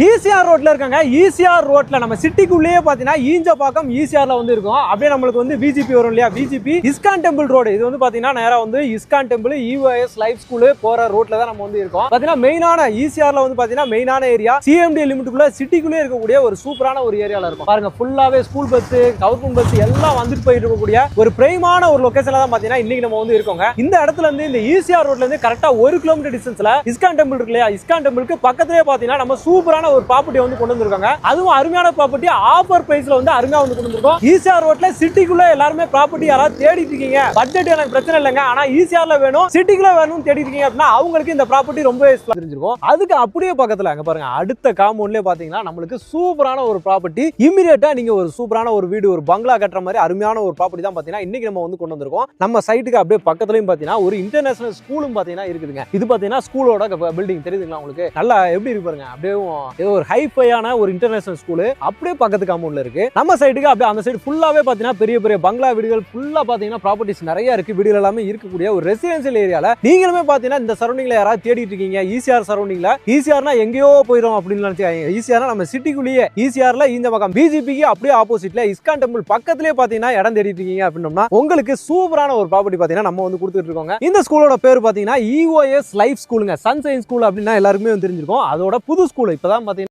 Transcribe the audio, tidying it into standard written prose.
ECR ரோட்ல இருக்காங்க. ECR ரோட்ல நம்ம சிட்டிக்குள்ளேயே பாத்தீங்கன்னா ஈஞ்சப்பாக்கம் ஈசிஆர்ல வந்து இருக்கும். அப்படியே நம்மளுக்கு வந்து பிஜிபி வரும் இல்லையா, பிஜிபி இஸ்கான் டெம்பிள் ரோடு. இது வந்து பாத்தீங்கன்னா நேரா வந்து ISKCON temple EOS life school போற ரோட்ல தான் நம்ம வந்து இருக்கோம். பாத்தீங்கன்னா மெயினான ஈசிஆர்ல வந்து பாத்தீங்கன்னா மெயினான ஏரியா CMD லிமிட்டுக்குள்ள சிட்டிக்குள்ளே இருக்கக்கூடிய ஒரு சூப்பரான ஒரு ஏரியால இருக்கும். பாருங்க ஃபுல்லாவே ஸ்கூல் பஸ், கவர்மெண்ட் பஸ் எல்லாம் வந்துட்டு போயிட்டு இருக்கக்கூடிய ஒரு பிரைமான ஒரு லொகேஷன்ல தான் பாத்தீங்கன்னா இன்னைக்கு நம்ம வந்து இருக்கோங்க. இந்த இடத்துல இருந்து இந்த ஈசிஆர் ரோட்ல இருந்து கரெக்டா 1 கிலோமீட்டர் டிஸ்டன்ஸ்ல இஸ்கான் டெம்பிள் இருக்கு இல்லையா, இஸ்கான் டெம்பிளுக்கு பக்கத்துலயே பாத்தீங்கன்னா நம்ம சூப்பரான ஒரு ப்ராப்பர்ட்டி வந்து கொண்டு வந்திருக்காங்க. அதுவும் அருமையான ப்ராப்பர்ட்டி, ஆஃபர் பிரைஸ்ல வந்து அருமையா வந்து கொண்டு வந்திருக்கோம். ஈசிஆர் ரோட்ல சிட்டிக்குள்ள எல்லாருமே ப்ராப்பர்ட்டி யாராவது தேடிட்டு இருக்கீங்க, பட்ஜெட் எனக்கு பிரச்சனை இல்லைங்க, ஆனா ஈசிஆர்ல வேணும் சிட்டிக்குள்ள வேணும் தேடிட்டு இருக்கீங்க அப்படின்னா அவங்களுக்கு இந்த ப்ராப்பர்ட்டி ரொம்ப தெரிஞ்சிருக்கும். அதுக்கு அப்படியே பக்கத்துல அங்க பாருங்க அடுத்த காம்பவுண்ட்லயே பாத்தீங்கன்னா நம்மளுக்கு சூப்பரான ஒரு ப்ராப்பர்ட்டி, இமிடியேட்டா நீங்க ஒரு சூப்பரான ஒரு வீடு, ஒரு பங்களா கட்டுற மாதிரி அருமையான ஒரு ப்ராப்பர்ட்டி தான் பாத்தீங்கன்னா இன்னைக்கு நம்ம வந்து கொண்டு வந்திருக்கோம். நம்ம சைட்டுக்கு அப்படியே பக்கத்துலயும் பாத்தீங்கன்னா ஒரு இன்டர்நேஷனல் ஸ்கூலும் பாத்தீங்கன்னா இருக்குதுங்க. இது பாத்தீங்கன்னா ஸ்கூலோட பில்டிங் தெரியுதுங்களா உங்களுக்கு, நல்லா எப்படி இருக்கு பாருங்க. அப்படியே ஏதோ ஒரு ஹைஃபையான ஒரு இன்டர்நேஷனல் ஸ்கூல் அப்படியே பக்கத்து காம்பவுண்ட்ல இருக்கு. நம்ம சைடுக்கு அப்படியே அந்த சைடு ஃபுல்லாவே பாத்தீங்கன்னா பெரிய பெரிய பங்களா வீடுகள் ஃபுல்லா பாத்தீங்கன்னா ப்ராப்பர்ட்டிஸ் நிறைய இருக்கு. வீடுகள் எல்லாமே இருக்கக்கூடிய ஒரு ரெசிடென்ஷியல் ஏரியால நீங்களுமே பாத்தீங்கன்னா இந்த சரௌண்டிங்ல யாராவது தேடிட்டு இருக்கீங்க, ஈசிஆர் சரௌண்டிங்ல, ஈசிஆர்னா எங்கேயோ போயிடும் அப்படின்னு நினைச்சாங்க. ஈசிஆர்னா நம்ம சிட்டிக்குள்ளேயே, ஈசிஆர்ல இந்த பக்கம் பிஜிபிக்கு அப்படியே ஆப்போசிட்ல இஸ்கான் டெம்பிள் பக்கத்துலயே பாத்தீங்கன்னா இடம் தேடிட்டு இருக்கீங்க அப்படின்னா உங்களுக்கு சூப்பரான ஒரு ப்ராப்பர்ட்டி பாத்தீங்கன்னா நம்ம வந்து கொடுத்துட்டு இருக்கோங்க. இந்த ஸ்கூலோட பேர் பாத்தீங்கன்னா EOS லைஃப் ஸ்கூலுங்க. சன்ஷைன் ஸ்கூல் அப்படின்னா எல்லாருமே தெரிஞ்சிருக்கும். அதோட புது ஸ்கூல் இப்பதான் பாத்தீங்கன்னா